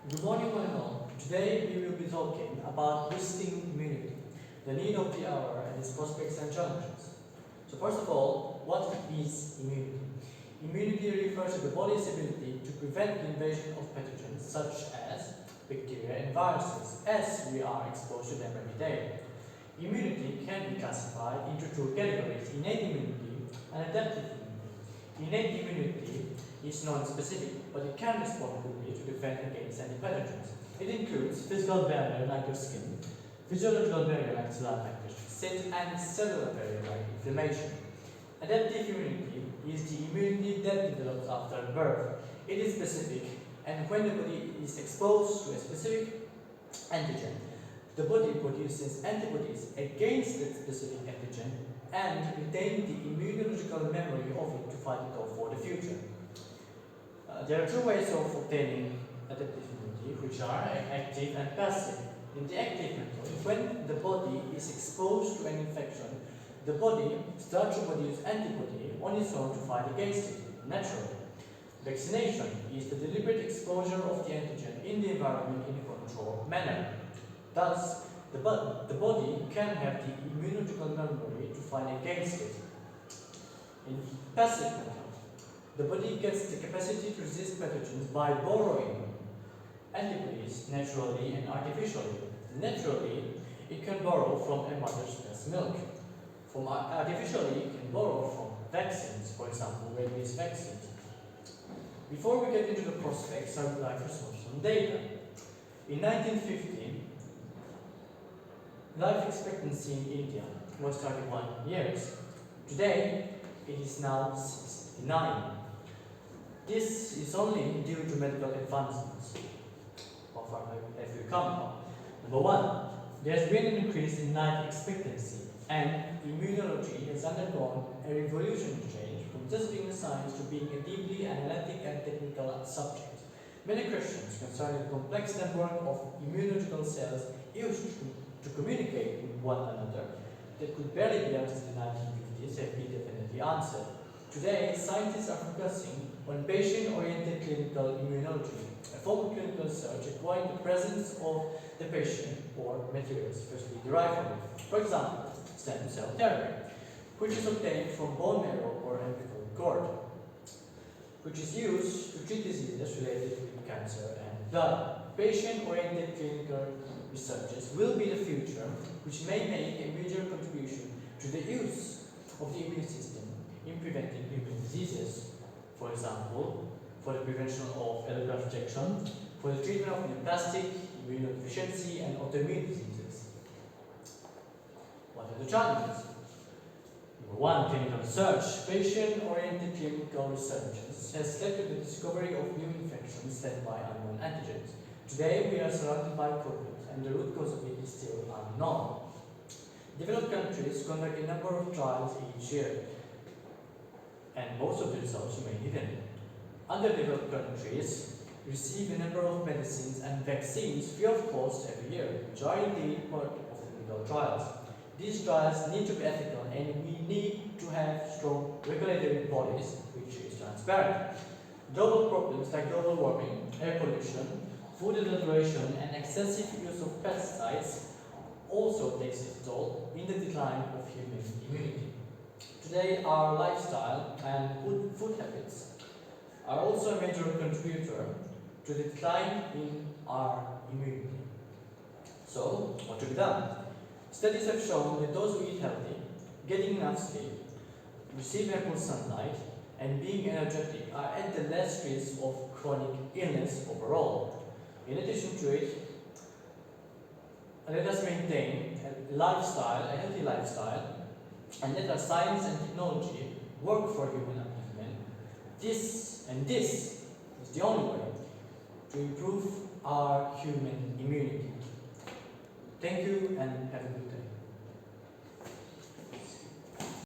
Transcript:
Good morning, one and all. Today we will be talking about boosting immunity, the need of the hour and its prospects and challenges. So first of all, what is immunity? Immunity refers to the body's ability to prevent the invasion of pathogens such as bacteria and viruses as we are exposed to them every day. Immunity can be classified into two categories: innate immunity and adaptive immunity. Innate immunity is non-specific, but it can respond quickly to defend against any pathogens. It includes physical barrier like your skin, physiological barrier like cell factors, and cellular barrier like inflammation. Adaptive immunity is the immunity that develops after birth. It is specific, and when the body is exposed to a specific antigen, the body produces antibodies against that specific antigen and retains the immunological memory of it to fight it off for the future. There are two ways of obtaining adaptive immunity, which are active and passive. In the active method, when the body is exposed to an infection, the body starts to produce antibody on its own to fight against it, naturally. Vaccination is the deliberate exposure of the antigen in the environment in a controlled manner. Thus, the body can have the immunological memory to fight against it. In passive method, the body gets the capacity to resist pathogens by borrowing antibodies naturally and artificially. Naturally, it can borrow from a mother's breast milk. Artificially, it can borrow from vaccines, for example, rabies vaccines. Before we get into the prospects, I would like to show some data. In 1950, life expectancy in India was 31 years. Today, it is now 69. This is only due to medical advancements. How far have we come? Number one, there has been an increase in life expectancy, and immunology has undergone a revolutionary change from just being a science to being a deeply analytic and technical subject. Many questions concerning the complex network of immunological cells used to communicate with one another that could barely be answered in the 1950s have been definitely answered. Today, scientists are focusing on patient-oriented clinical immunology, a form of clinical research requiring the presence of the patient or materials firstly derived from it. For example, stem cell therapy, which is obtained from bone marrow or umbilical cord, which is used to treat diseases related with cancer and blood. Patient-oriented clinical researches will be the future, which may make a major contribution to the use of the immune system in preventing immune diseases. For example, for the prevention of allograft rejection, for the treatment of neoplastic, immunodeficiency, and autoimmune diseases. What are the challenges? Number one, clinical research. Patient-oriented clinical research has led to the discovery of new infections led by unknown antigens. Today, we are surrounded by COVID, and the root cause of it is still unknown. Developed countries conduct a number of trials each year, and most of the results remain hidden. Underdeveloped countries receive a number of medicines and vaccines free of cost every year, which are indeed part of the clinical trials. These trials need to be ethical, and we need to have strong regulatory bodies which is transparent. Global problems like global warming, air pollution, food adulteration, and excessive use of pesticides also takes its toll in the decline of human immunity. Today, our lifestyle and food habits are also a major contributor to the decline in our immunity. So, what to be done? Studies have shown that those who eat healthy, getting enough sleep, receive ample sunlight, and being energetic are at the less risk of chronic illness overall. In addition to it, let us maintain a healthy lifestyle, and let our science and technology work for human upliftment. This is the only way to improve our human immunity. Thank you and have a good day.